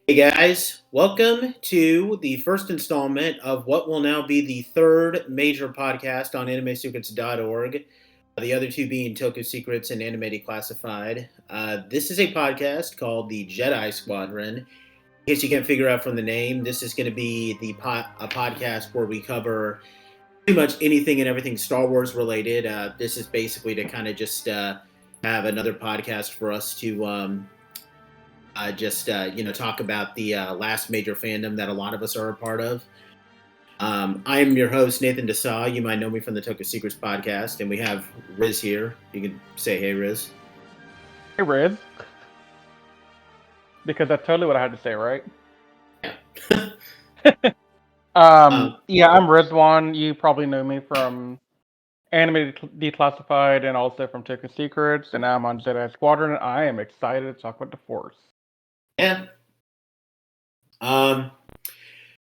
Hey guys, welcome to the first installment of what will now be the third major podcast on animesecrets.org. The other two being Toku Secrets and Anime Declassified. This is a podcast called the Jedi Squadron. In case you can't figure out from the name, this is going to be a podcast where we cover pretty much anything and everything Star Wars related. This is basically to kind of just have another podcast for us to talk about the last major fandom that a lot of us are a part of. I am your host, Nathan Desa. You might know me from the Toku Secrets podcast, and we have Riz here. You can say, hey, Riz. Hey, Riz. Because that's totally what I had to say, right? Yeah. Yeah, I'm Rizwan. You probably know me from Anime Declassified and also from Toku Secrets, and now I'm on Jedi Squadron, and I am excited to talk about the Force. Yeah.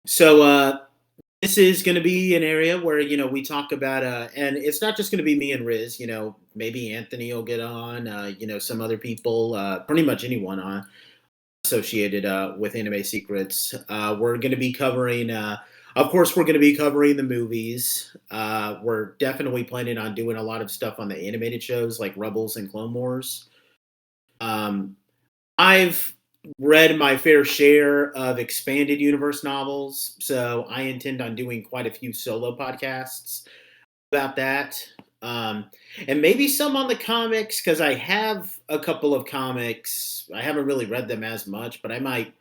So this is going to be an area where, we talk about, and it's not just going to be me and Riz, maybe Anthony will get on, some other people, pretty much anyone on associated with Anime Secrets. We're going to be covering, of course, we're going to be covering the movies. We're definitely planning on doing a lot of stuff on the animated shows like Rebels and Clone Wars. I've read my fair share of expanded universe novels, so I intend on doing quite a few solo podcasts about that. Um, and maybe some on the comics because I have a couple of comics. I haven't really read them as much, but I might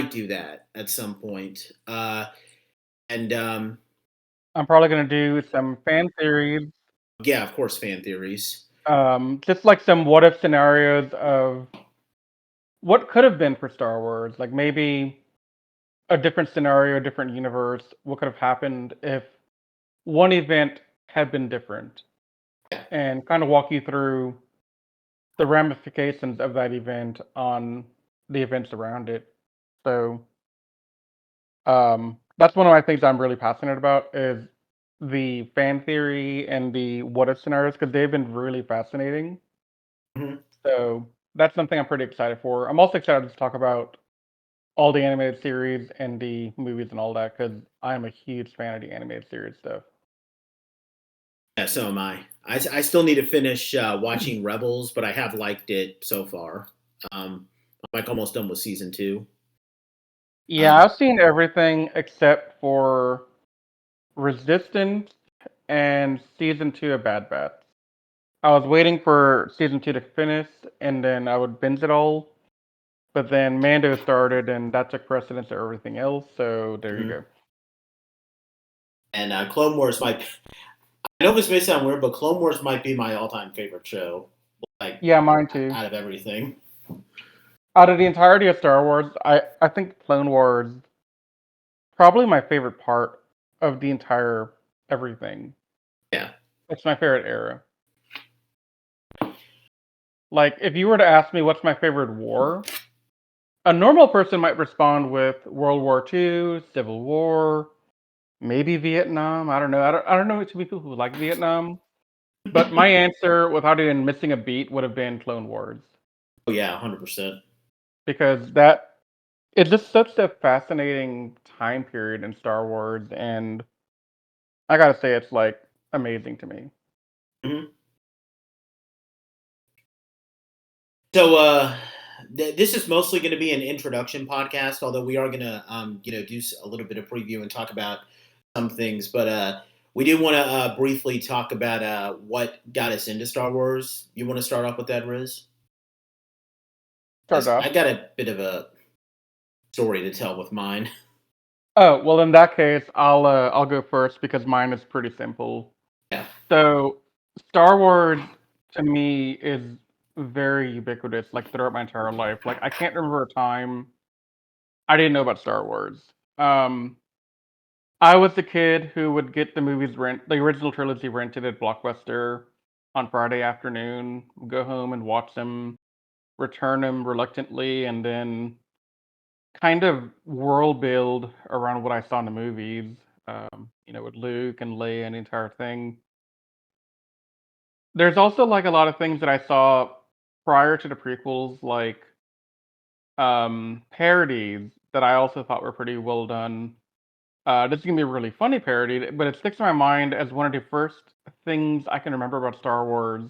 do that at some point. And I'm probably going to do some fan theories, Yeah, of course, fan theories. just like some what-if scenarios of what could have been for Star Wars. Like maybe a different scenario, a different universe, what could have happened if one event had been different, and kind of walk you through the ramifications of that event on the events around it. So that's one of my things I'm really passionate about is the fan theory and the what if scenarios because they've been really fascinating. Mhm. So that's something I'm pretty excited for. I'm also excited to talk about all the animated series and the movies and all that because I am a huge fan of the animated series stuff. Yeah, so am I. I still need to finish watching Rebels, but I have liked it so far. I'm like almost done with season two. Yeah, Um, I've seen everything except for Resistance and season 2 of Bad Batch. I was waiting for season 2 to finish and then I would binge it all. But then Mando started and that took precedence to everything else, so there you mhm. go. And Clone Wars might. I know this may sound weird, but Clone Wars might be my all-time favorite show. Like Yeah, mine too. out of everything. Out of the entirety of Star Wars, I think Clone Wars probably my favorite part of the entire everything. Yeah. It's my favorite era. Like, if you were to ask me what's my favorite war, a normal person might respond with World War II, Civil War, maybe Vietnam. I don't know. I don't know too many people who like Vietnam. But my answer, without even missing a beat, would have been Clone Wars Oh yeah, 100%. because that it's just such a fascinating time period in Star Wars, and I gotta say, it's like amazing to me. Hmm. So this is mostly going to be an introduction podcast, although we are going to do a little bit of preview and talk about some things. But we do want to briefly talk about what got us into Star Wars. You want to start off with that, Riz? Start Because off. I got a bit of a story to tell with mine. Oh well, in that case, I'll go first because mine is pretty simple. Yeah. So, Star Wars to me is very ubiquitous, like throughout my entire life. Like I can't remember a time I didn't know about Star Wars. Um, I was the kid who would get the original trilogy rented at Blockbuster on Friday afternoon, go home and watch them, return them reluctantly, and then kind of world build around what I saw in the movies. With Luke and Leia and the entire thing. There's also like a lot of things that I saw prior to the prequels, like parodies that I also thought were pretty well done. This is gonna be a really funny parody, but it sticks in my mind as one of the first things I can remember about Star Wars.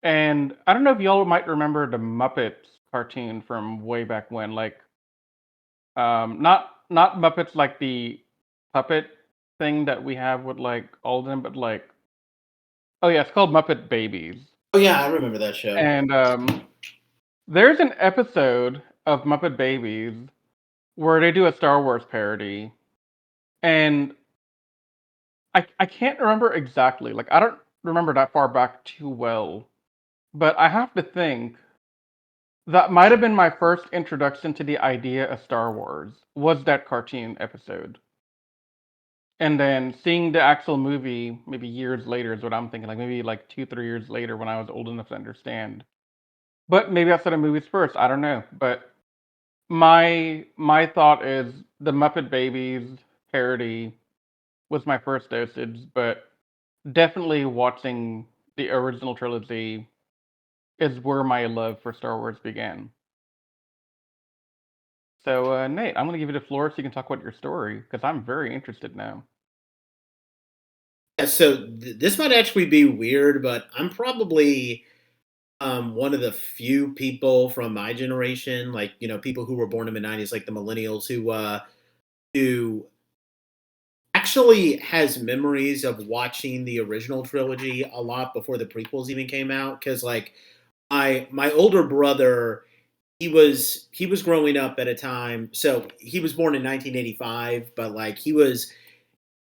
And I don't know if y'all might remember the Muppets cartoon from way back when, like not Muppets like the puppet thing that we have with like all of them, but like oh yeah, it's called Muppet Babies. Oh yeah, I remember that show. And there's an episode of Muppet Babies where they do a Star Wars parody, and I can't remember exactly. Like I don't remember that far back too well, but I have to think that might have been my first introduction to the idea of Star Wars was that cartoon episode. And then seeing the actual movie maybe years later is what I'm thinking, like maybe like 2, 3 years later when I was old enough to understand. But maybe I saw the movies first, I don't know. But my thought is the Muppet Babies parody was my first dosage, but definitely watching the original trilogy is where my love for Star Wars began. So, Nate, I'm gonna give you the floor so you can talk about your story because I'm very interested now. Yeah, so this might actually be weird, but I'm probably one of the few people from my generation, like people who were born in the '90s, like the millennials, who actually has memories of watching the original trilogy a lot before the prequels even came out. Because like my older brother, he was growing up at a time. So he was born in 1985, but like he was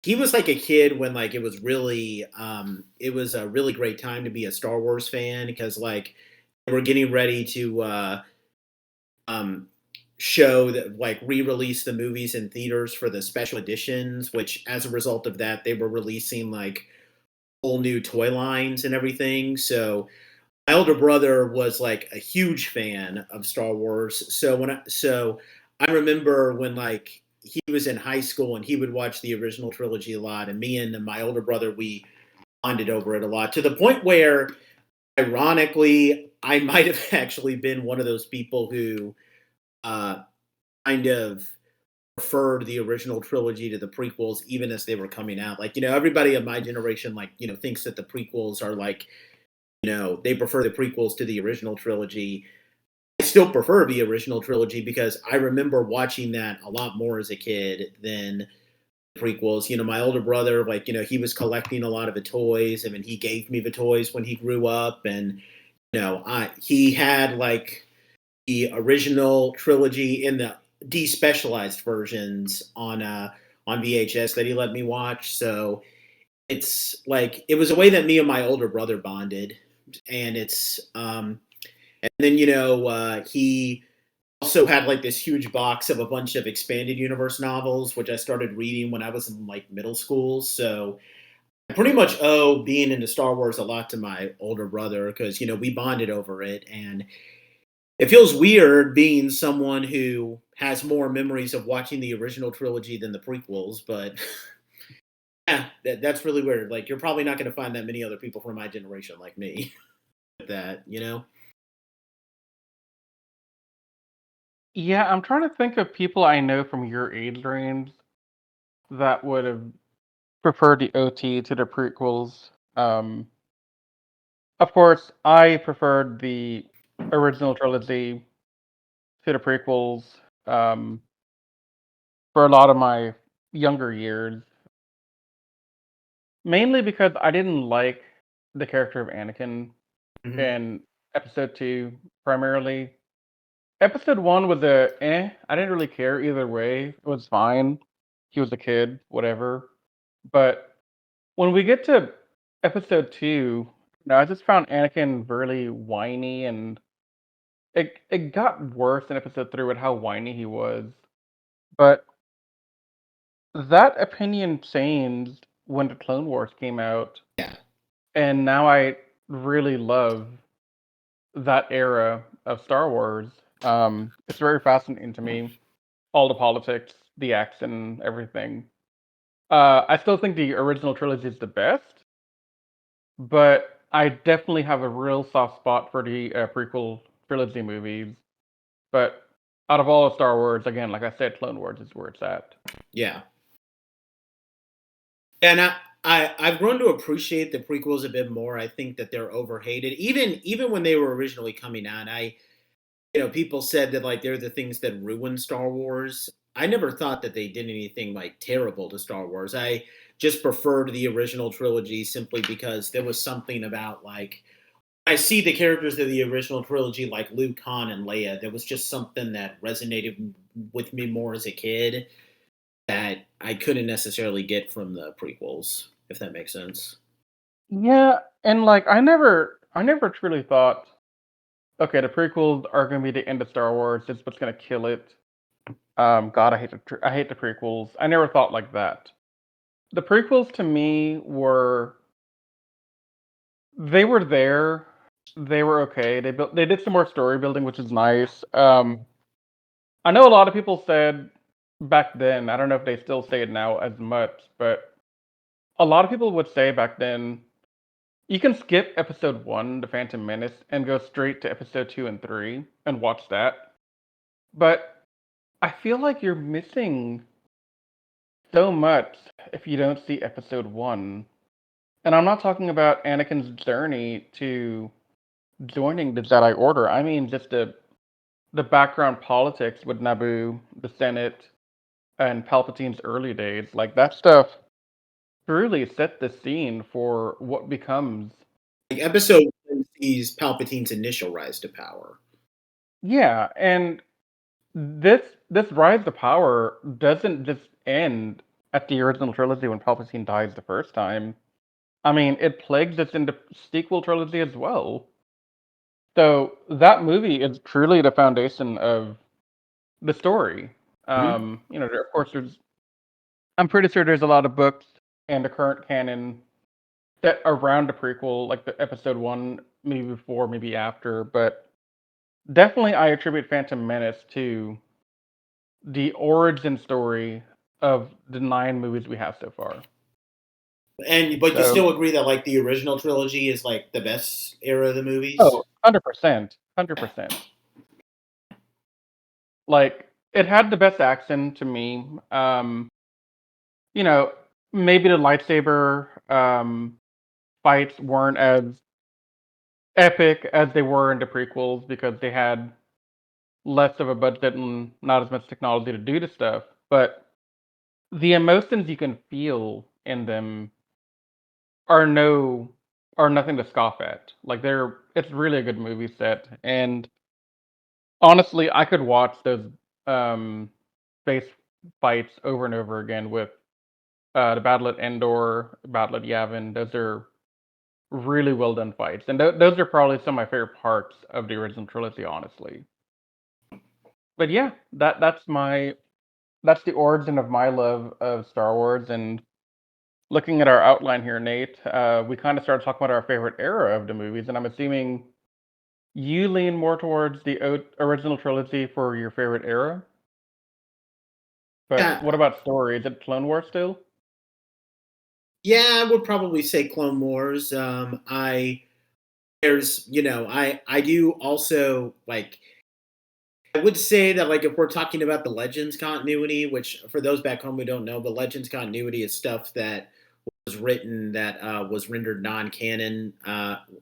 like a kid when like it was a really great time to be a Star Wars fan because like we're getting ready to um show that like re-release the movies in theaters for the special editions, which as a result of that they were releasing like whole new toy lines and everything. So my older brother was like a huge fan of Star Wars. So I remember when like he was in high school and he would watch the original trilogy a lot, and me and my older brother we bonded over it a lot to the point where, ironically, I might have actually been one of those people who uh, kind of preferred the original trilogy to the prequels, even as they were coming out. Like everybody of my generation, like thinks that the prequels are like they prefer the prequels to the original trilogy. I still prefer the original trilogy because I remember watching that a lot more as a kid than the prequels. My older brother, like, he was collecting a lot of the toys. I mean, he gave me the toys when he grew up, and he had like the original trilogy in the despecialized versions on VHS that he let me watch. So it's like it was a way that me and my older brother bonded, and and then he also had like this huge box of a bunch of expanded universe novels, which I started reading when I was in like middle school. So I pretty much owe being into Star Wars a lot to my older brother because we bonded over it, and it feels weird being someone who has more memories of watching the original trilogy than the prequels, but yeah, that's really weird. Like, you're probably not going to find that many other people from my generation like me with that. Yeah, I'm trying to think of people I know from your age range that would have preferred the OT to the prequels. Of course, I preferred the original trilogy to the prequels um, for a lot of my younger years, mainly because I didn't like the character of Anakin Hmm. in Episode 2 primarily. Episode 1 was a eh. I didn't really care either way. It was fine. He was a kid, whatever. But when we get to Episode 2, I just found Anakin really whiny, and it got worse in Episode 3 with how whiny he was. But that opinion changed when the Clone Wars came out, Yeah. and now I really love that era of Star Wars. It's very fascinating to me, all the politics, the action, everything. I still think the original trilogy is the best, but I definitely have a real soft spot for the prequel trilogy movies. But Out of all of Star Wars, again, like I said, Clone Wars is where it's at. Yeah. And I've grown to appreciate the prequels a bit more. I think that they're overhated. Even when they were originally coming out, people said that like they're the things that ruined Star Wars. I never thought that they did anything like terrible to Star Wars. I just preferred the original trilogy simply because there was something about like I see the characters of the original trilogy like Luke, Han, and Leia. There was just something that resonated with me more as a kid that I couldn't necessarily get from the prequels, if that makes sense. Yeah, and like I never truly thought, okay, the prequels are gonna be the end of Star Wars. It's what's gonna kill it. God, I hate the prequels. I never thought like that. The prequels to me were they were there. They were okay. They did some more story building, which is nice. I know a lot of people said back then. I don't know if they still say it now as much, but a lot of people would say back then you can skip episode one, The Phantom Menace, and go straight to episode two and three and watch that. But I feel like you're missing so much if you don't see episode one. And I'm not talking about Anakin's journey to joining the Jedi Order. I mean just the background politics with Naboo, the Senate, and Palpatine's early days. Like that stuff truly set the scene for what becomes. Like episode one sees Palpatine's initial rise to power. Yeah, and this rise to power doesn't just end at the original trilogy when Palpatine dies the first time. I mean, it plagues us in the sequel trilogy as well. So that movie is truly the foundation of the story. Mhm. Of course, I'm pretty sure there's a lot of books and the current canon set around the prequel, like the episode one, maybe before, maybe after, but definitely I attribute Phantom Menace to the origin story of the 9 movies we have so far. But you So still agree that like the original trilogy is like the best era of the movies? oh, 100%, 100%. Like, it had the best action to me. You know, maybe the lightsaber, fights weren't as epic as they were in the prequels because they had less of a budget and not as much technology to do the stuff, but the emotions you can feel in them are no are nothing to scoff at. Like it's really a good movie set, and honestly, I could watch those um space fights over and over again with the Battle at Endor, Battle at Yavin. Those are really well done fights, and those are probably some of my favorite parts of the original trilogy, honestly. But yeah, that's the origin of my love of Star Wars. And looking at our outline here, Nate, we kind of started talking about our favorite era of the movies, and I'm assuming you lean more towards the original trilogy for your favorite era. But Yeah, what about story? Is it Clone Wars still? yeah, I would probably say Clone Wars. I there's I do also like I would say that like if we're talking about the Legends continuity, which for those back home who don't know, but Legends continuity is stuff that was written that was rendered non-canon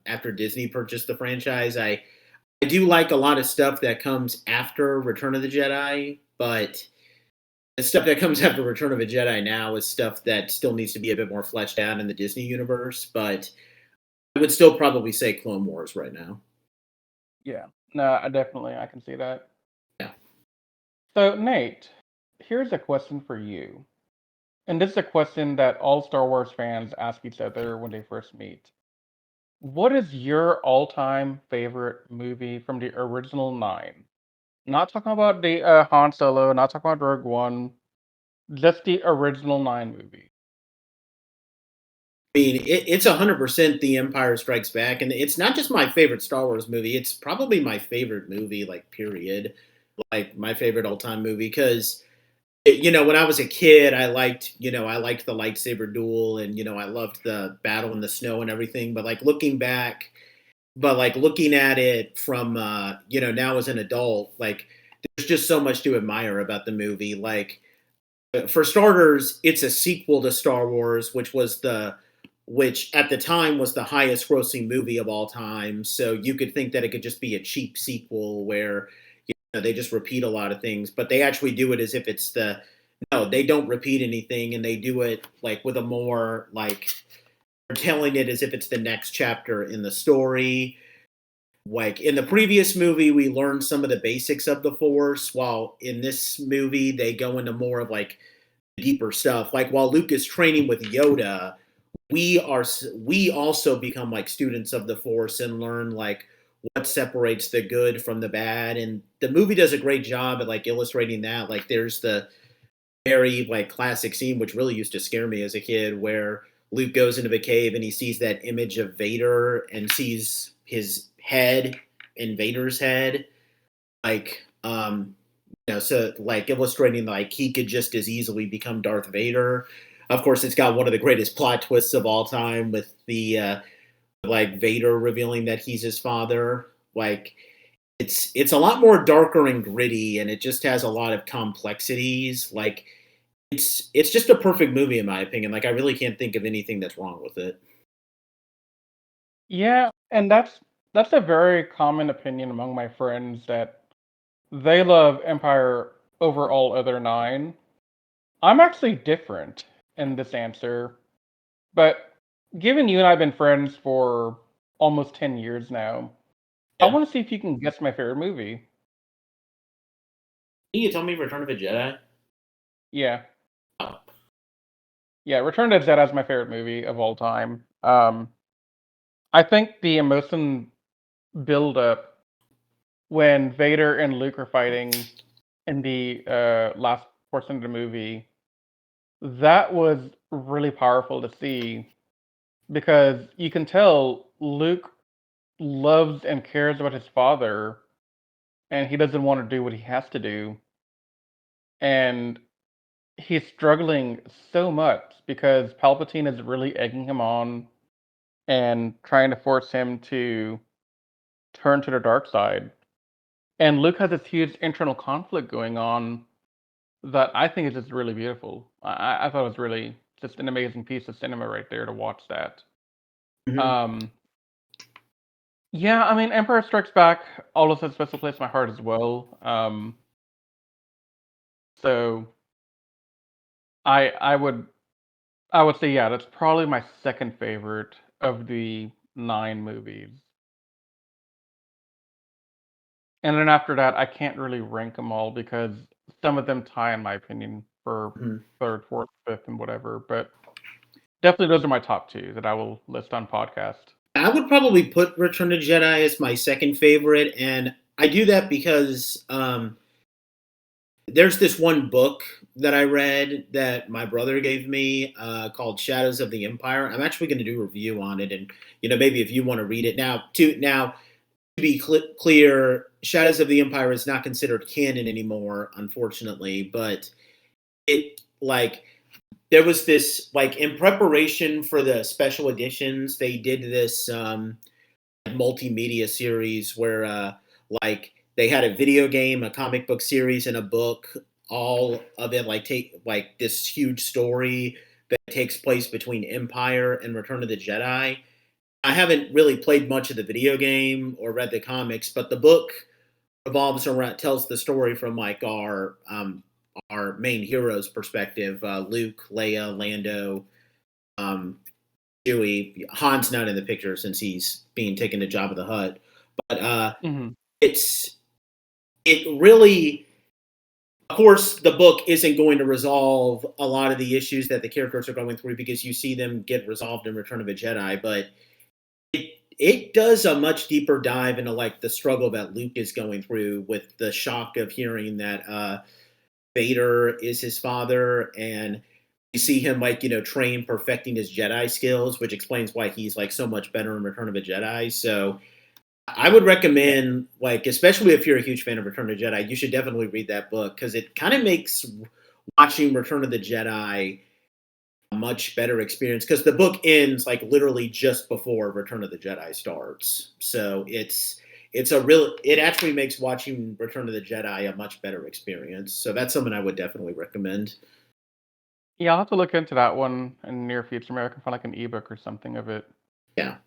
after Disney purchased the franchise. I do like a lot of stuff that comes after Return of the Jedi, but the stuff that comes after Return of the Jedi now is stuff that still needs to be a bit more fleshed out in the Disney universe. But I would still probably say Clone Wars right now. Yeah. No, I can see that. Yeah. So Nate, here's a question for you. And this is a question that all Star Wars fans ask each other when they first meet. What is your all-time favorite movie from the original 9? Not talking about the Han Solo, not talking about Rogue One, just the original 9 movie. I mean, it's 100% The Empire Strikes Back, and it's not just my favorite Star Wars movie. It's probably my favorite movie, like period, like my favorite all time movie. Because when I was a kid, I liked the lightsaber duel, and I loved the battle in the snow and everything. But like looking at it from now as an adult, like there's just so much to admire about the movie. Like, for starters, it's a sequel to Star Wars, which at the time was the highest grossing movie of all time. So you could think that it could just be a cheap sequel where they just repeat a lot of things, but they actually do it as if it's the no, they don't repeat anything, and they do it like with a more like they're telling it as if it's the next chapter in the story. Like in the previous movie, we learned some of the basics of the Force, while in this movie they go into more of like deeper stuff. Like while Luke is training with Yoda, we also become like students of the Force and learn like what separates the good from the bad. And the movie does a great job at like illustrating that. Like there's the very like classic scene which really used to scare me as a kid, where Luke goes into the cave and he sees that image of Vader and sees his head in Vader's head, like so like illustrating like he could just as easily become Darth Vader. Of course, it's got one of the greatest plot twists of all time with the like Vader revealing that he's his father. Like it's a lot more darker and gritty, and it just has a lot of complexities. Like it's just a perfect movie in my opinion. Like I really can't think of anything that's wrong with it. Yeah, and that's a very common opinion among my friends that they love Empire over all other nine. I'm actually different in this answer, but given you and I have been friends for almost 10 years now, I Yeah. want to see if you can guess my favorite movie. Can you tell me Return of the Jedi? Yeah. Oh. Yeah, Return to the Jedi is my favorite movie of all time. I think the emotion build up when Vader and Luke are fighting in the last portion of the movie, that was really powerful to see because you can tell Luke loves and cares about his father and he doesn't want to do what he has to do. And he's struggling so much because Palpatine is really egging him on and trying to force him to turn to the dark side. And Luke has this huge internal conflict going on that I think is just really beautiful. I thought it was really just an amazing piece of cinema right there to watch that. Mhm. Um, yeah, I mean, Empire Strikes Back always has a special place in my heart as well. So I would say yeah, that's probably my second favorite of the nine movies. And then after that, I can't really rank them all because some of them tie, in my opinion, for Mhm. third, fourth, fifth, and whatever. But definitely those are my top two that I will list on podcast. I would probably put Return of the Jedi as my second favorite, and I do that because there's this one book that I read that my brother gave me called Shadows of the Empire. I'm actually going to do a review on it, and maybe if you want to read it to be clear, Shadows of the Empire is not considered canon anymore, unfortunately. But it like there was this like in preparation for the special editions, they did this multimedia series where like they had a video game, a comic book series, and a book. All of it like take like this huge story that takes place between Empire and Return of the Jedi. I haven't really played much of the video game or read the comics, but the book revolves around tells the story from like our main hero's perspective: Luke, Leia, Lando, um, Chewie. Han's not in the picture since he's being taken to Jabba the Hutt, but Hmm. it's it really. Of course, the book isn't going to resolve a lot of the issues that the characters are going through because you see them get resolved in Return of a Jedi, but it does a much deeper dive into like the struggle that Luke is going through with the shock of hearing that Vader is his father, and you see him like train perfecting his Jedi skills, which explains why he's like so much better in Return of a Jedi. So I would Yeah. recommend, like, especially if you're a huge fan of Return of the Jedi, you should definitely read that book because it kind of makes watching Return of the Jedi a much better experience because the book ends like literally just before Return of the Jedi starts. So it actually makes watching Return of the Jedi a much better experience. So that's something I would definitely recommend. Yeah, I'll have to look into that one in the near future. Maybe I can find like an ebook or something of it. Yeah.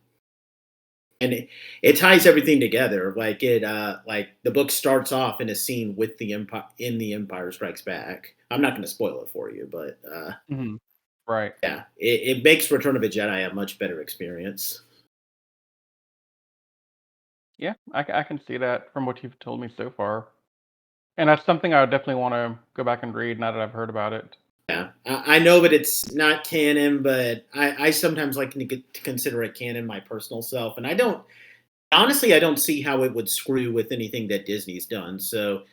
And it ties everything together. Like the book starts off in a scene with the Empire in the Empire Strikes Back. I'm not going to spoil it for you, but Mhm. Right. yeah, it makes Return of a Jedi a much better experience. Yeah, I can see that from what you've told me so far. And that's something I would definitely wanna go back and read now that I've heard about it. Yeah, I know that it's not canon, but I sometimes like to consider it canon my personal self, and I don't honestly I don't see how it would screw with anything that Disney's done. So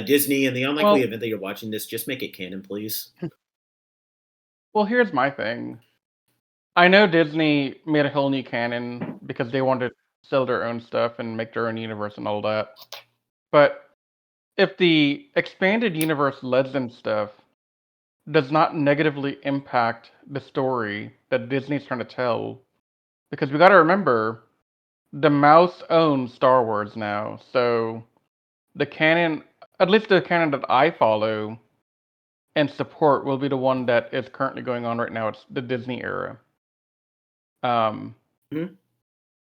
Disney, in the unlikely Well event that you're watching this, just make it canon, please. well, here's my thing. I know Disney made a whole new canon because they wanted to sell their own stuff and make their own universe and all that. But if the expanded universe Legend stuff does not negatively impact the story that Disney's trying to tell, because we gotta remember, the mouse owns Star Wars now, so the canon, at least the canon that I follow and support, will be the one that is currently going on right now. It's the Disney era. Um, Mhm.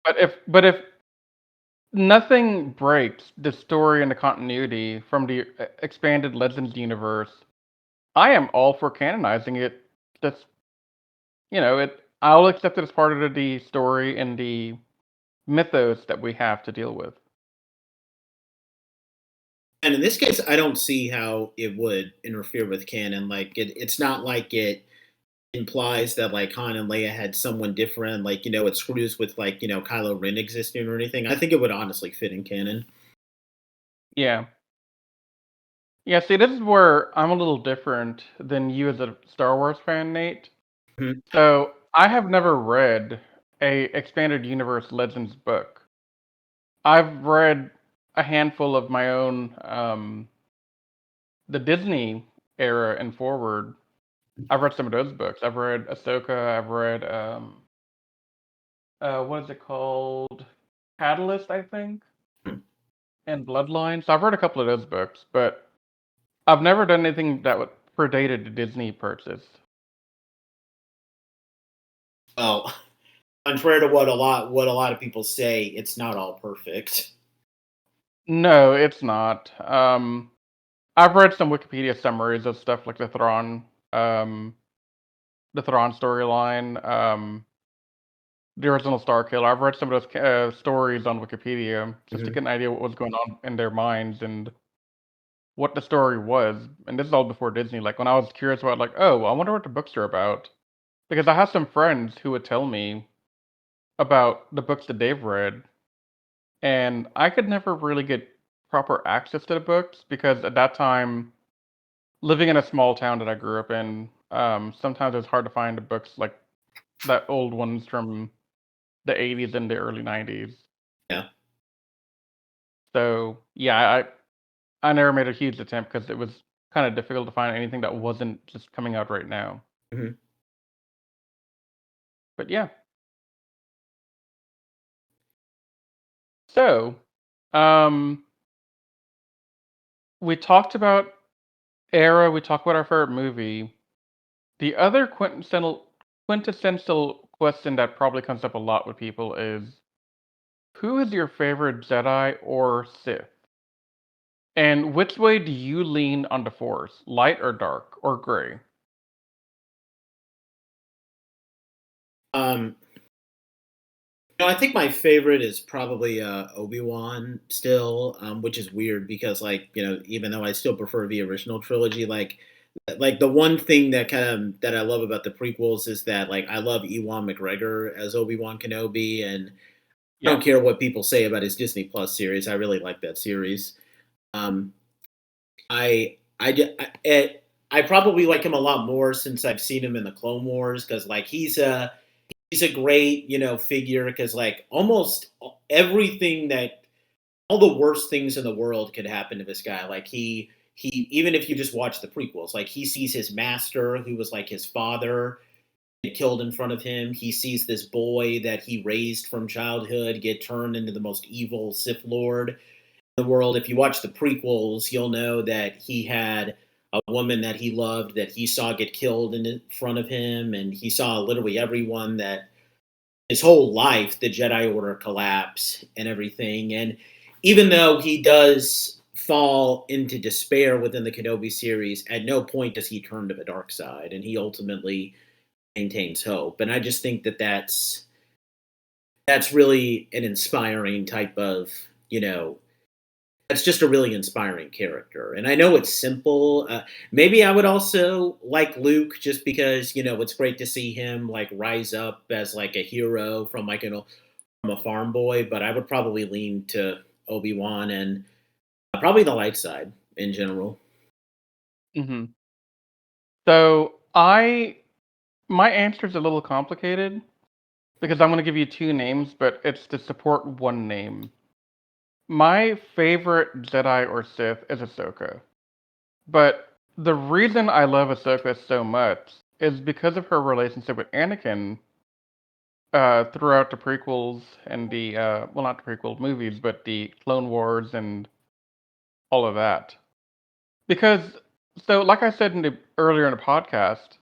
but if nothing breaks the story and the continuity from the expanded Legends universe, I am all for canonizing it. That's it. I'll accept it as part of the story and the mythos that we have to deal with. And in this case, I don't see how it would interfere with canon. Like it's not like it implies that like Han and Leia had someone different. Like it screws with like Kylo Ren existing or anything. I think it would honestly fit in canon. Yeah. Yeah, see, this is where I'm a little different than you as a Star Wars fan, Nate. Mhm. So I have never read a expanded universe Legends book. I've read a handful of my own, the Disney era and forward. I've read some of those books. I've read Ahsoka. I've read what is it called? Catalyst, I think, and Bloodline. So I've read a couple of those books, but I've never done anything that would predated the Disney purchase. Well, contrary to what a lot of people say, it's not all perfect. No, it's not. I've read some Wikipedia summaries of stuff like um, the Thrawn storyline, the original Star Killer. I've read some of those stories on Wikipedia just to Mhm. get an idea what was going on in their minds and what the story was. And this is all before Disney. Like when I was curious about, like, oh, I wonder what the books are about, because I have some friends who would tell me about the books that they've read, and I could never really get proper access to the books because at that time, living in a small town that I grew up in, sometimes it's hard to find the books like the old ones from the 80s and the early 90s. Yeah. So yeah, I never made a huge attempt because it was kind of difficult to find anything that wasn't just coming out right now. Mhm. But yeah, so um, we talked about era, we talked about our favorite movie. The other quintessential question that probably comes up a lot with people is, who is your favorite Jedi or Sith? And which way do you lean on the Force, light or dark or gray? Um, I think my favorite is probably Obi-Wan still, which is weird because like, even though I still prefer the original trilogy, like the one thing that I love about the prequels is that like I love Ewan McGregor as Obi-Wan Kenobi, and I Yeah. don't care what people say about his Disney Plus series. I really like that series. Um, I probably like him a lot more since I've seen him in the Clone Wars because like he's a great figure because like almost everything that all the worst things in the world could happen to this guy. Like he even if you just watch the prequels, like he sees his master who was like his father. get killed in front of him. He sees this boy that he raised from childhood get turned into the most evil Sith Lord in the world. If you watch the prequels, you'll know that he had a woman that he loved that he saw get killed in front of him, and he saw literally everyone that his whole life, the Jedi Order collapse and everything. And even though he does fall into despair within the Kenobi series, at no point does he turn to the dark side, and he ultimately maintains hope. And I just think that that's really an inspiring type of, that's just a really inspiring character. And I know it's simple. Maybe I would also like Luke just because, it's great to see him like rise up as like a hero from like from a farm boy. But I would probably lean to Obi-Wan and probably the light side in general. Hmm. So my answer is a little complicated because I'm going to give you two names, but it's to support one name. My favorite Jedi or Sith is Ahsoka, but the reason I love Ahsoka so much is because of her relationship with Anakin throughout the prequels and the well, not the prequel movies, but the Clone Wars and all of that. Because like I said earlier in the podcast,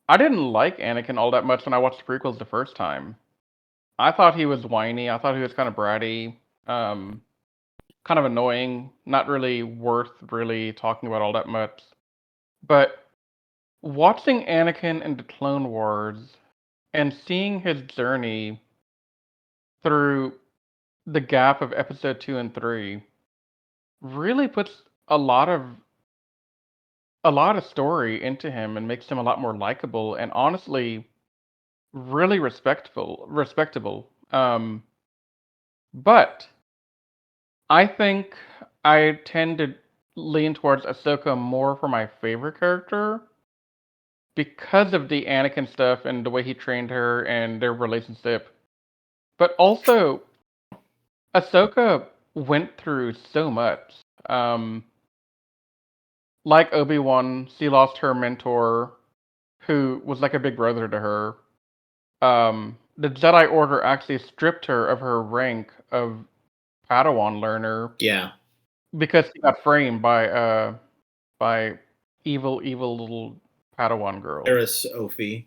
I didn't like Anakin all that much when I watched the prequels the first time. I thought he was whiny. I thought he was kind of bratty, um, kind of annoying, not really worth really talking about all that much. But watching Anakin in the Clone Wars and seeing his journey through the gap of episode 2 and 3 really puts a lot of story into him and makes him a lot more likable and honestly really respectable. But I think I tend to lean towards Ahsoka more for my favorite character because of the Anakin stuff and the way he trained her and their relationship. But also, Ahsoka went through so much. Um, like Obi-Wan, she lost her mentor, who was like a big brother to her. The Jedi Order actually stripped her of her rank of Padawan learner Yeah. because she got framed by evil little Padawan girl. Eris Ophi.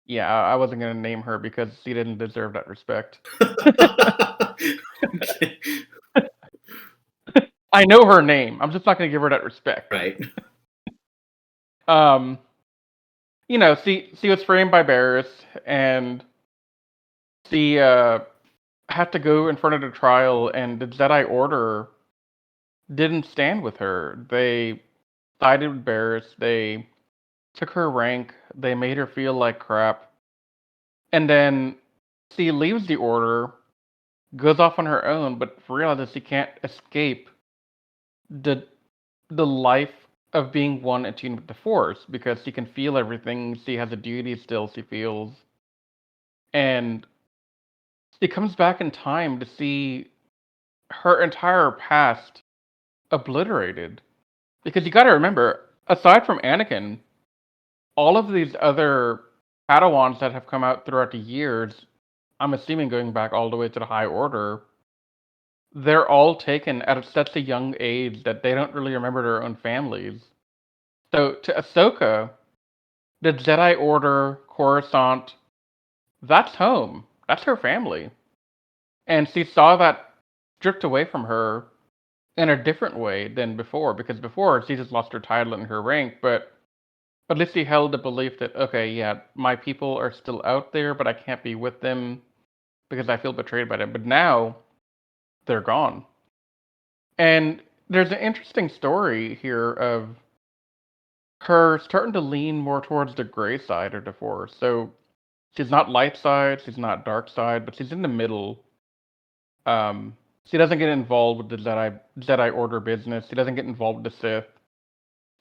Yeah, I wasn't gonna name her because she didn't deserve that respect. Okay. I know her name. I'm just not gonna give her that respect. Right. Um, she was framed by Barris, and she had to go in front of the trial, and the Jedi Order didn't stand with her. They sided with Barris. They took her rank. They made her feel like crap, and then she leaves the Order, goes off on her own, but realizes she can't escape the life of being one attuned with the Force because she can feel everything. She has a duty still. She feels, and she comes back in time to see her entire past obliterated. Because you got to remember, aside from Anakin, all of these other Padawans that have come out throughout the years, I'm assuming going back all the way to the High Order, they're all taken at such a young age that they don't really remember their own families. So to Ahsoka, the Jedi Order, Coruscant, that's home. That's her family. And she saw that stripped away from her in a different way than before, because before she just lost her title and her rank, but at least she held the belief that, okay, yeah, my people are still out there, but I can't be with them because I feel betrayed by them. But now they're gone. And there's an interesting story here of her starting to lean more towards the gray side of the Force. So she's not light side, she's not dark side, but she's in the middle. She doesn't get involved with the Jedi Order business. She doesn't get involved with the Sith.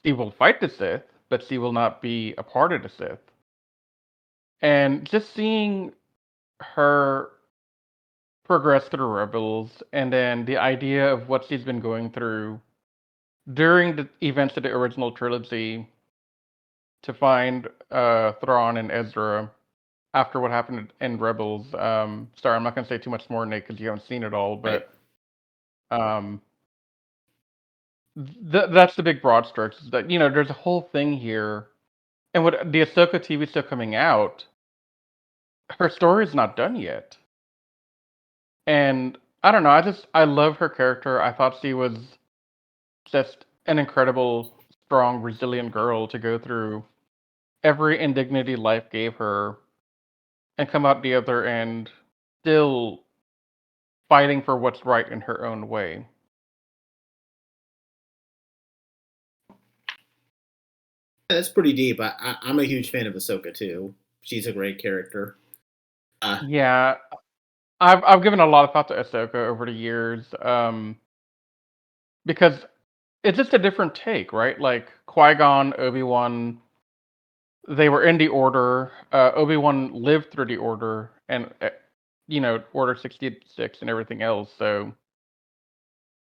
She will fight the Sith, but she will not be a part of the Sith. And just seeing her progress through Rebels, and then the idea of what she's been going through during the events of the original trilogy, to find Thrawn and Ezra after what happened in Rebels. Sorry, I'm not gonna say too much more, Nate, because you haven't seen it all. Right. But um, that's the big broad strokes. Is that there's a whole thing here, and what the Ahsoka TV still coming out, her story's not done yet. And I don't know. I love her character. I thought she was just an incredible, strong, resilient girl to go through every indignity life gave her and come out the other end still fighting for what's right in her own way. That's pretty deep. I'm a huge fan of Ahsoka too. She's a great character. Uh, Yeah, I've given a lot of thought to Ahsoka over the years, because it's just a different take, right? Like Qui Gon, Obi Wan, they were in the Order. Obi Wan lived through the Order, and Order 66 and everything else. So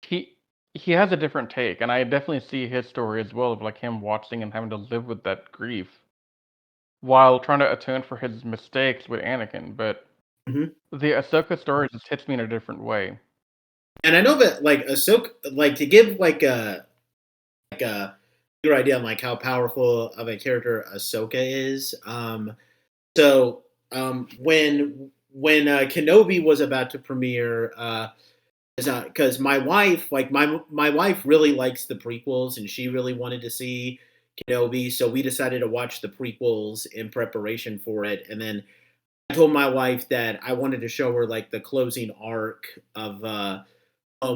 he he has a different take, and I definitely see his story as well of like him watching and having to live with that grief while trying to atone for his mistakes with Anakin. But mhm. the Ahsoka story just hits me in a different way. And I know that like Ahsoka, like to give like a your idea on like how powerful of a character Ahsoka is. So when Kenobi was about to premiere, because my wife, like my wife, really likes the prequels, and she really wanted to see Kenobi, so we decided to watch the prequels in preparation for it, and then I told my wife that I wanted to show her like the closing arc of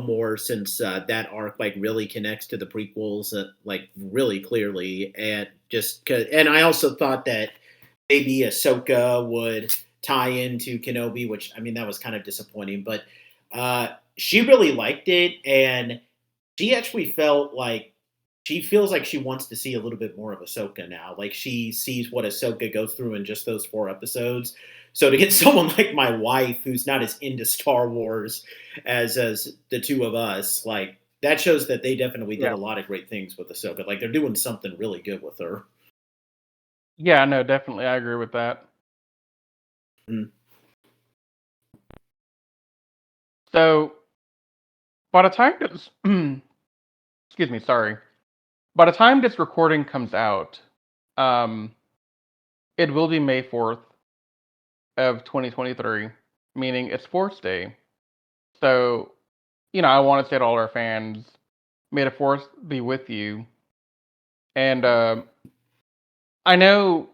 more since that arc like really connects to the prequels like really clearly and just cause, and I also thought that maybe Ahsoka would tie into Kenobi, which I mean that was kind of disappointing, but she really liked it and she actually felt like she feels like she wants to see a little bit more of Ahsoka now. Like she sees what Ahsoka goes through in just those 4 episodes. So to get someone like my wife, who's not as into Star Wars as the two of us, like that shows that they definitely did Yeah. a lot of great things with Ahsoka. Like they're doing something really good with her. Yeah, no, definitely, I agree with that. Mm. So by the time this, excuse me, sorry. By the time this recording comes out, um, it will be May 4th of 2023, meaning it's Force Day. So, I want to say to all our fans, may the Force be with you. And I know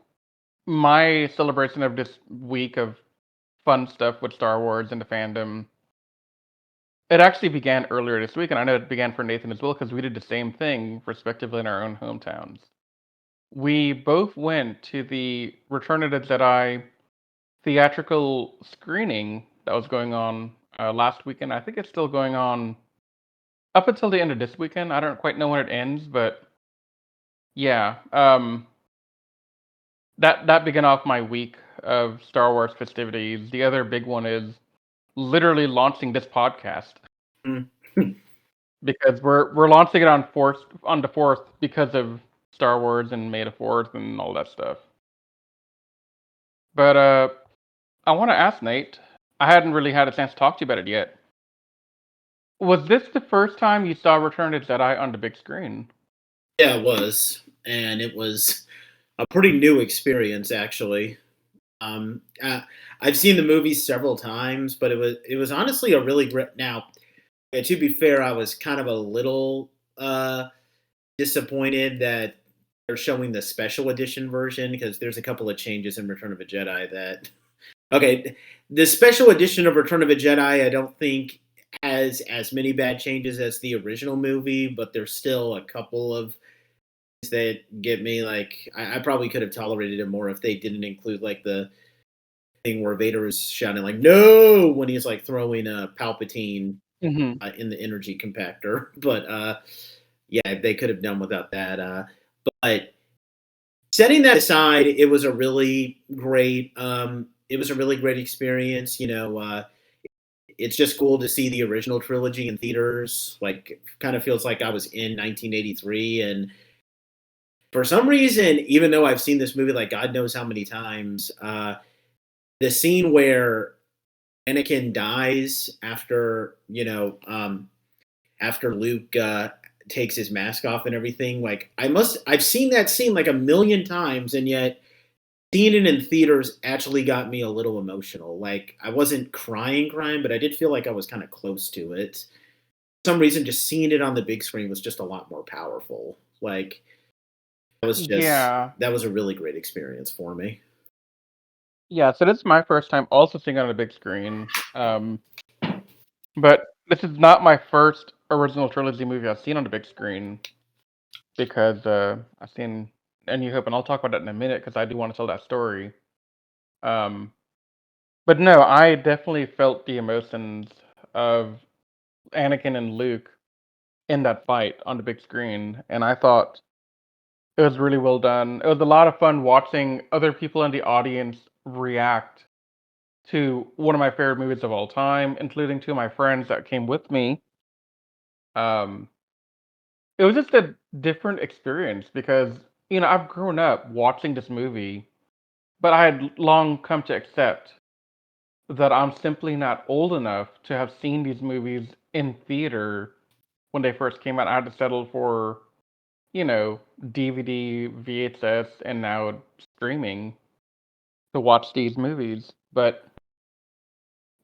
my celebration of this week of fun stuff with Star Wars and the fandom, it actually began earlier this week, and I know it began for Nathan as well because we did the same thing, respectively, in our own hometowns. We both went to the Return of the Jedi theatrical screening that was going on last weekend. I think it's still going on up until the end of this weekend. I don't quite know when it ends, but yeah, that began off my week of Star Wars festivities. The other big one is literally launching this podcast Mm. because we're launching it on the fourth because of Star Wars and May the Fourth and all that stuff. But I want to ask Nate. I hadn't really had a chance to talk to you about it yet. Was this the first time you saw Return of the Jedi on the big screen? Yeah, it was, and it was a pretty new experience actually. Um, uh, I've seen the movie several times, but it was honestly a really great. Now, to be fair, I was kind of a little disappointed that they're showing the special edition version because there's a couple of changes in Return of a Jedi that okay, the special edition of Return of a Jedi I don't think has as many bad changes as the original movie, but there's still a couple of things that get me like I probably could have tolerated it more if they didn't include like the thing where Vader is shouting like "No" when he's like throwing a Palpatine Hmm. in the energy compactor. But yeah, they could have done without that. But setting that aside, it was a really great. It was a really great experience. It's just cool to see the original trilogy in theaters. Like, kind of feels like I was in 1983, and For some reason, even though I've seen this movie like God knows how many times, the scene where Anakin dies after after Luke takes his mask off and everything, like I've seen that scene like a million times, and yet seeing it in theaters actually got me a little emotional. Like I wasn't crying, but I did feel like I was kind of close to it. For some reason, just seeing it on the big screen was just a lot more powerful. Like Yeah. that was a really great experience for me. Yeah, so this is my first time also seeing it on a big screen. But this is not my first original trilogy movie I've seen on the big screen because I've seen A New Hope, and I'll talk about that in a minute because I do want to tell that story. Um, but no, I definitely felt the emotions of Anakin and Luke in that fight on the big screen, and I thought it was really well done. It was a lot of fun watching other people in the audience react to one of my favorite movies of all time, including two of my friends that came with me. Um, it was just a different experience because, I've grown up watching this movie, but I had long come to accept that I'm simply not old enough to have seen these movies in theater when they first came out. I had to settle for, you know, DVD, VHS, and now streaming to watch these movies. But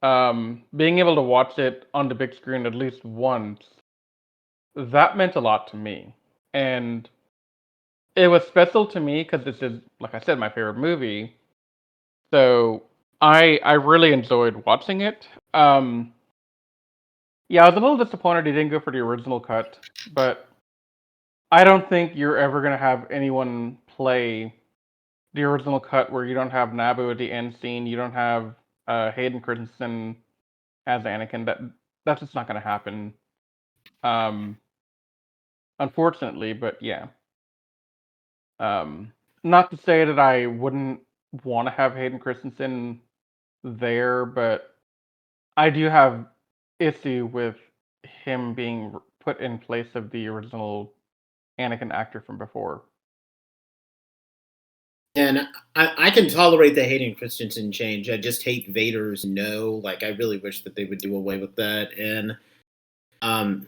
being able to watch it on the big screen at least once, that meant a lot to me. And it was special to me because this is, like I said, my favorite movie. So I really enjoyed watching it. Yeah, I was a little disappointed he didn't go for the original cut, but I don't think you're ever gonna have anyone play the original cut where you don't have Naboo at the end scene, you don't have Hayden Christensen as Anakin. That's just not gonna happen. Um, Unfortunately, but yeah. Um, Not to say that I wouldn't want to have Hayden Christensen there, but I do have issue with him being put in place of the original Anakin actor from before. And I can tolerate the Hayden Christensen change. I just hate Vader's no. Like I really wish that they would do away with that. And um,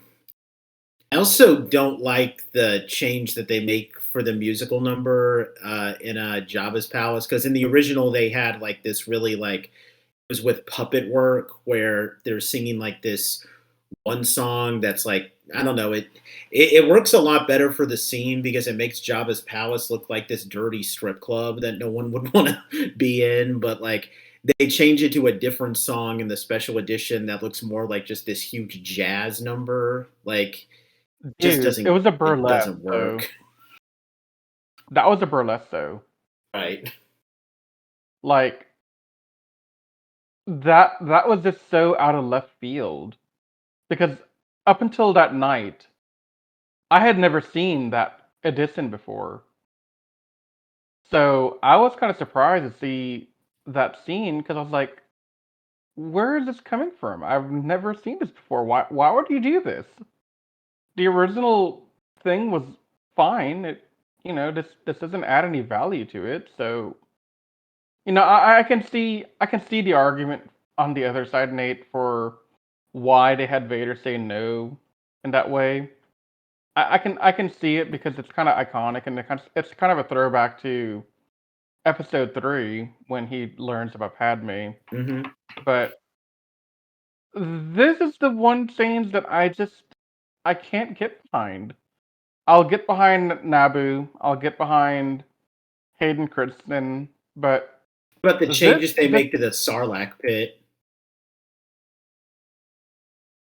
I also don't like the change that they make for the musical number in Jabba's palace, because in the original they had like this really like it was with puppet work where they're singing like this one song that's like I don't know it works a lot better for the scene because it makes Jabba's palace look like this dirty strip club that no one would want to be in. But like they change it to a different song in the special edition that looks more like just this huge jazz number. Like just Dude, it was a it burlesque, doesn't though. work. That was a burlesque, though. Right. Like that was just so out of left field because up until that night, I had never seen that edition before. So I was kind of surprised to see that scene because I was like, "Where is this coming from? I've never seen this before. Why would you do this?" The original thing was fine. This doesn't add any value to it. So I can see the argument on the other side, Nate, for why they had Vader say no in that way. I can see it because it's kind of iconic and it's kind of a throwback to Episode 3 when he learns about Padme. Hmm. But this is the one change that I can't get behind. I'll get behind Naboo. I'll get behind Hayden Christensen, but But the this changes they this make to the Sarlacc pit.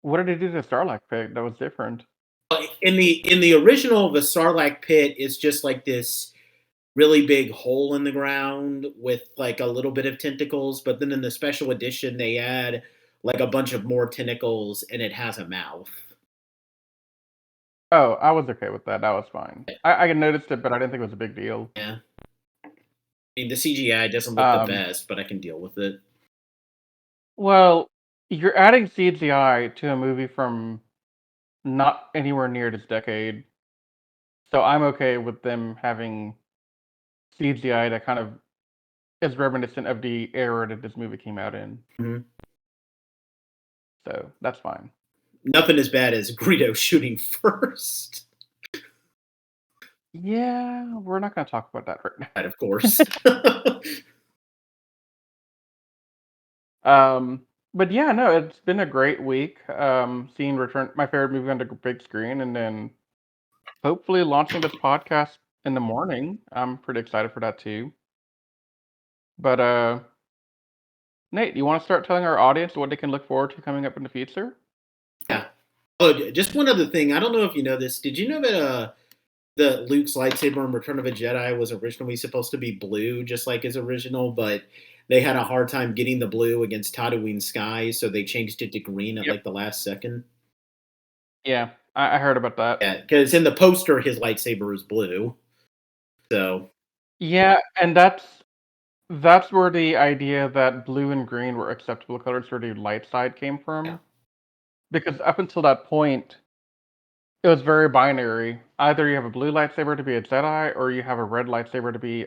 what did they do to the Starlight Pit that was different? In the original, the Sarlacc pit is just like this really big hole in the ground with like a little bit of tentacles. But then in the special edition, they add like a bunch of more tentacles, and it has a mouth. Oh, I was okay with that. That was fine. I noticed it, but I didn't think it was a big deal. Yeah, I mean the CGI doesn't look the Um, best, but I can deal with it. well, you're adding CGI to a movie from not anywhere near this decade. So I'm okay with them having CGI that kind of is reminiscent of the era that this movie came out in. Mhm. So that's fine. Nothing as bad as Greedo shooting first. Yeah, we're not gonna talk about that right now. Right, of course. But yeah, no, it's been a great week. Seeing return my favorite movie on the big screen, and then hopefully launching this podcast in the morning. I'm pretty excited for that too. But Nate, do you want to start telling our audience what they can look forward to coming up in the future? Yeah. Oh, just one other thing. I don't know if you know this. Did you know that the Luke's lightsaber in Return of a Jedi was originally supposed to be blue, just like his original, but they had a hard time getting the blue against Tatooine Sky, so they changed it to green at Yep. like the last second. Yeah, I heard about that. Yeah, because in the poster his lightsaber is blue. So Yeah, and that's where the idea that blue and green were acceptable colors for the light side came yeah, from. Because up until that point, it was very binary. Either you have a blue lightsaber to be a Jedi, or you have a red lightsaber to be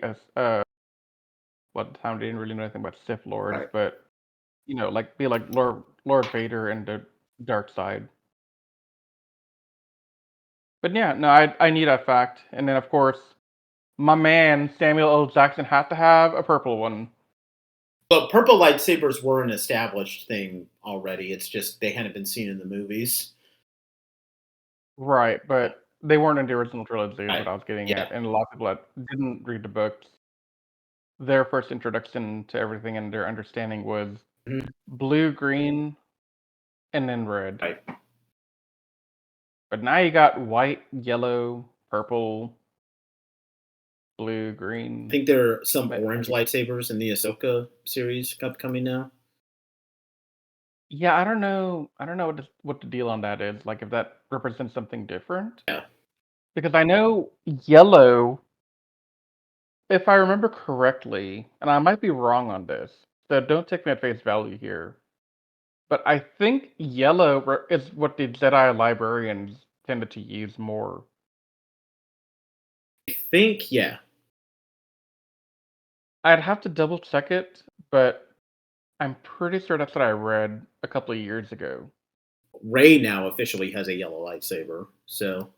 well, at the time they didn't really know anything about Sith lords, right. but like be like Lord Vader and the dark side. But yeah, no, I need that fact. And then of course, my man Samuel L. Jackson had to have a purple one. But purple lightsabers were an established thing already. It's just they hadn't been seen in the movies. Right, but they weren't in the original trilogy is Right. what I was getting Yeah. at. And a lot of people that didn't read the books, their first introduction to everything and their understanding was Mhm. blue, green, and then red. Right. But now you got white, yellow, purple, blue, I green. think there are some orange Maybe. lightsabers in the Ahsoka series upcoming now. Yeah, I don't know. I don't know what the deal on that is. Like if that represents something different. Yeah. Because I know yellow, if I remember correctly, and I might be wrong on this, so don't take me at face value here. But I think yellow is what the Jedi librarians tended to use more. I think, yeah. I'd have to double check it, but I'm pretty sure that's what I read a couple of years ago. Ray now officially has a yellow lightsaber. So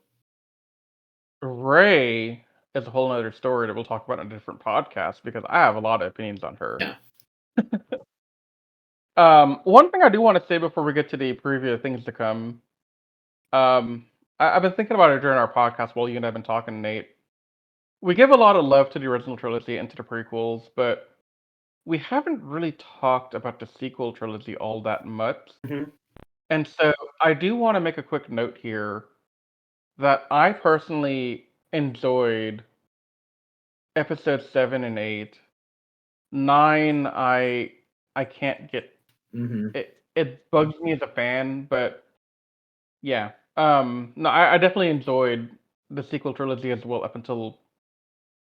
Ray is a whole other story that we'll talk about in a different podcast because I have a lot of opinions on her. yeah. One thing I do want to say before we get to the preview of things to come, um, I've been thinking about it during our podcast while you and I have been talking, Nate. We give a lot of love to the original trilogy and to the prequels, but we haven't really talked about the sequel trilogy all that much. Mhm. And so I do want to make a quick note here that I personally enjoyed episode 7 and 8. 9 I can't get Mhm. it bugs me as a fan, but yeah. No, I definitely enjoyed the sequel trilogy as well up until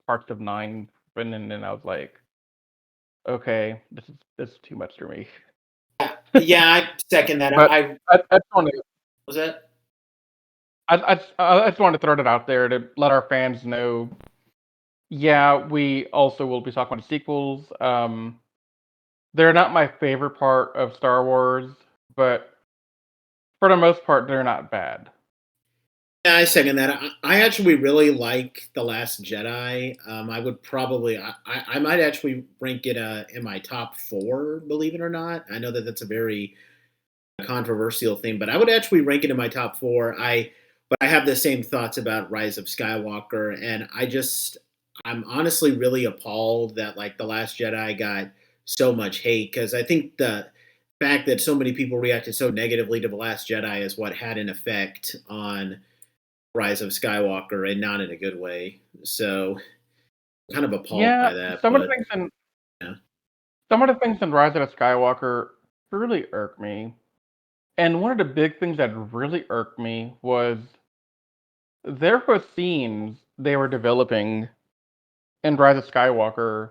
parts of 9 and then I was like, okay, this is too much for me. Yeah, yeah, I second that. But I I just want to was that. I just wanted to throw it out there to let our fans know. Yeah, we also will be talking about the sequels. They're not my favorite part of Star Wars, but for the most part, they're not bad. Yeah, I second that. I actually really like The Last Jedi. I would probably, I might actually rank it in my top four, believe it or not. I know that that's a very controversial thing, but I would actually rank it in my top four. But I have the same thoughts about Rise of Skywalker, and I'm honestly really appalled that like The Last Jedi got so much hate because I think the fact that so many people reacted so negatively to The Last Jedi is what had an effect on Rise of Skywalker and not in a good way. So I'm kind of appalled Yeah, by that, some of the but things in yeah. some of the things in Rise of the Skywalker really irk me. And one of the big things that really irked me was there were scenes they were developing in Rise of Skywalker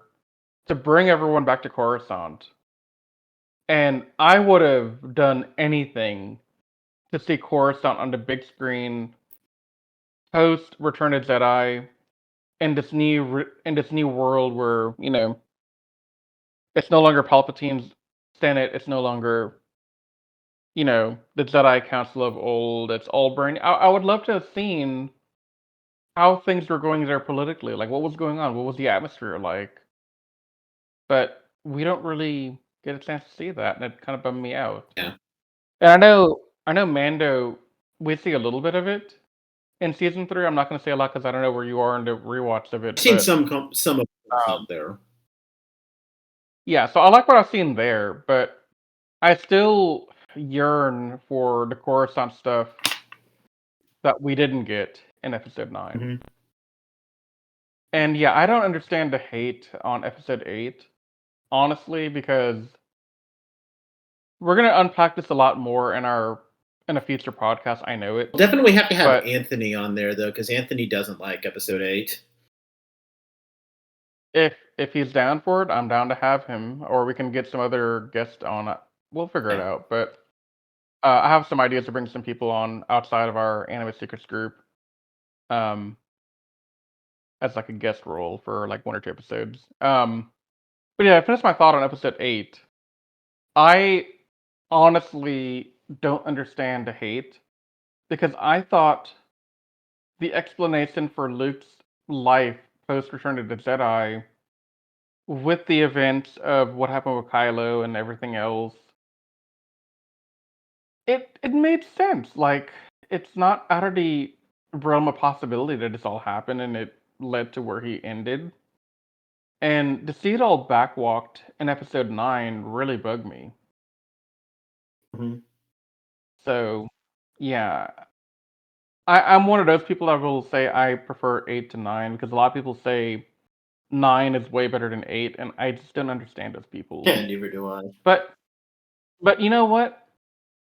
to bring everyone back to Coruscant. And I would have done anything to see Coruscant on the big screen post Return of Jedi in this new world where it's no longer Palpatine's Senate. It's no longer the Jedi Council of old. It's all brand. I would love to have seen how things were going there politically. Like what was going on? What was the atmosphere like? But we don't really get a chance to see that, and it kind of bummed me out. Yeah. And I know Mando. We see a little bit of it in season 3. I'm not going to say a lot because I don't know where you are in the rewatch of I've it, seen but some of the stuff um, there. yeah. So I like what I've seen there, but I still yearn for the Coruscant stuff that we didn't get in Episode 9. Hmm. And yeah, I don't understand the hate on Episode 8, honestly, because we're gonna unpack this a lot more in a future podcast. I know it, We'll definitely have to have but Anthony on there though, because Anthony doesn't like episode 8. if he's down for it, I'm down to have him, or we can get some other guests on. We'll figure it Yeah. out. But I have some ideas to bring some people on outside of our Anime Secrets group, um, as like a guest role for like 1 or 2 episodes. But yeah, I finished my thought on episode 8. I honestly don't understand the hate because I thought the explanation for Luke's life post Return of the Jedi, with the events of what happened with Kylo and everything else, it made sense. Like it's not out of the realm of possibility that this all happened and it led to where he ended. And to see it all backwalked in episode 9 really bugged me. Hmm. So yeah, I'm one of those people that will say I prefer 8 to 9 because a lot of people say 9 is way better than 8, and I just don't understand those people. Yeah, neither do I. But you know what?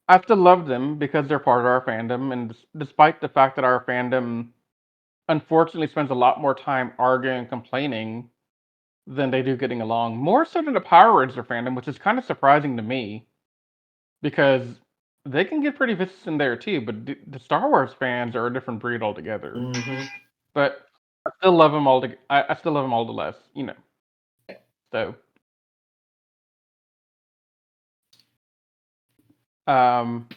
I still love them because they're part of our fandom, and despite the fact that our fandom unfortunately spends a lot more time arguing and complaining than they do getting along, more so than the Power Ranger fandom, which is kind of surprising to me because they can get pretty vicious in there too. But the Star Wars fans are a different breed altogether. Hmm. But I still love them all. I still love them all the less, So, um,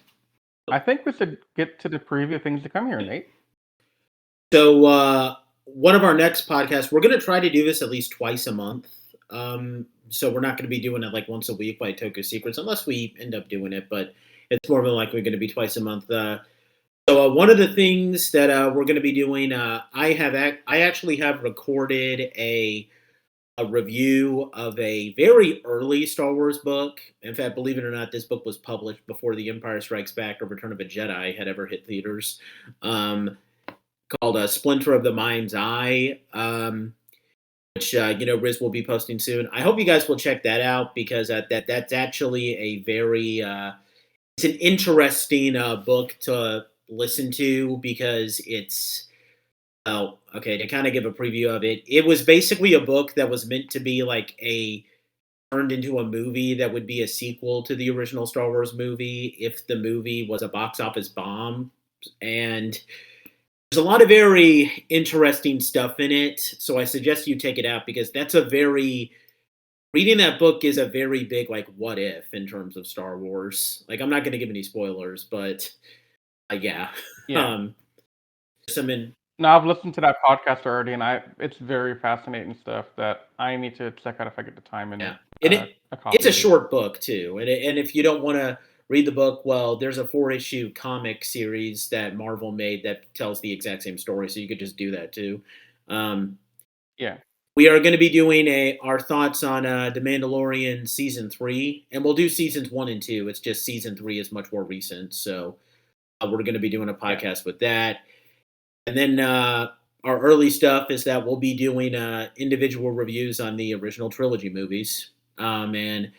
I think we should get to the preview things to come here, Nate. So one of our next podcasts, we're going to try to do this at least twice a month. So we're not going to be doing it like once a week by Toku Secrets, unless we end up doing it. But it's more than likely going to be twice a month. So one of the things that we're going to be doing, I actually have recorded a review of a very early Star Wars book. In fact, believe it or not, this book was published before The Empire Strikes Back or Return of a Jedi had ever hit theaters. Called a Splinter of the Mind's Eye, which Riz will be posting soon. I hope you guys will check that out because that's actually a very it's an interesting book to listen to because it's okay, to kind of give a preview of it. It was basically a book that was meant to be like a turned into a movie that would be a sequel to the original Star Wars movie if the movie was a box office bomb. And there's a lot of very interesting stuff in it. So I suggest you take it out because that's a very reading that book is a very big like what if in terms of Star Wars. Like I'm not going to give any spoilers, but yeah. Yeah. um some in No, I've listened to that podcast already, and it's very fascinating stuff that I need to check out if I get the time and Yeah, and a it's copy a of it. short book too. And if you don't want to read the book, well, there's a 4-issue comic series that Marvel made that tells the exact same story, so you could just do that too. Um, Yeah. we are going to be doing our thoughts on The Mandalorian season 3, and we'll do seasons 1 and 2. It's just season 3 is much more recent, so we're going to be doing a Yeah. podcast with that. And then our early stuff is that we'll be doing individual reviews on the original trilogy movies. And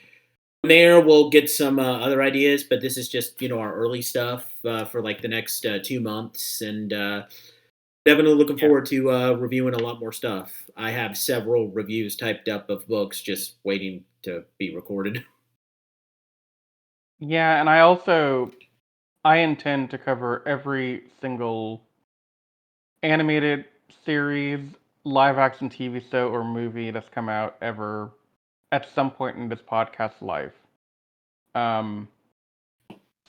from there, we'll get some other ideas, but this is just, our early stuff for like the next 2 months. And definitely looking Yeah. forward to reviewing a lot more stuff. I have several reviews typed up of books just waiting to be recorded. Yeah, and I intend to cover every single animated series, live action TV show, or movie that's come out ever at some point in this podcast's life. Um,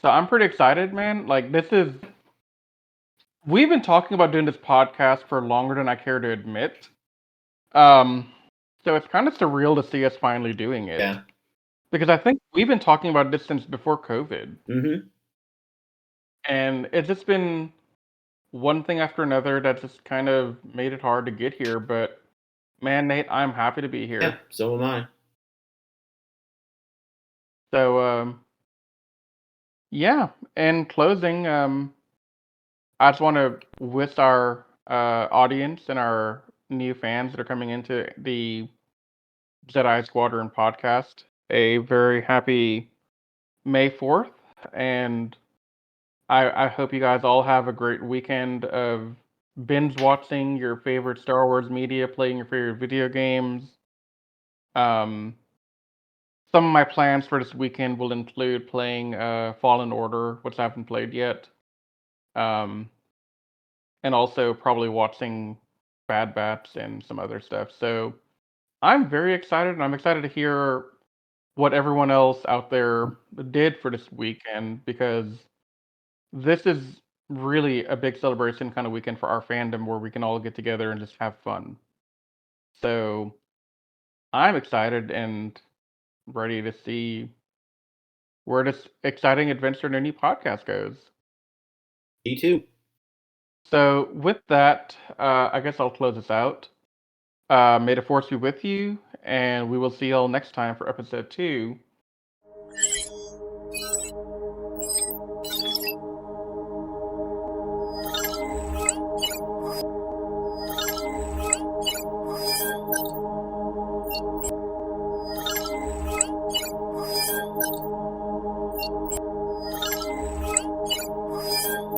so I'm pretty excited, man. Like we've been talking about doing this podcast for longer than I care to admit. Um, so it's kind of surreal to see us finally doing it Yeah. because I think we've been talking about this since before COVID, Mm-hmm. and it's just been one thing after another that just kind of made it hard to get here. But man, Nate, I'm happy to be Yeah. here. So am I. So yeah. In closing, I just want to wish our audience and our new fans that are coming into the Jedi Squadron podcast a very happy May 4th. And I hope you guys all have a great weekend of binge watching your favorite Star Wars media, playing your favorite video games. Um, some of my plans for this weekend will include playing Fallen Order, which I haven't played yet. Um, and also probably watching Bad Batch and some other stuff. So I'm very excited, and I'm excited to hear what everyone else out there did for this weekend because this is really a big celebration kind of weekend for our fandom where we can all get together and just have fun. So I'm excited and ready to see where this exciting adventure in a new podcast goes. Me too. So with that, I guess I'll close this out. May the force be with you, and we will see you all next time for episode 2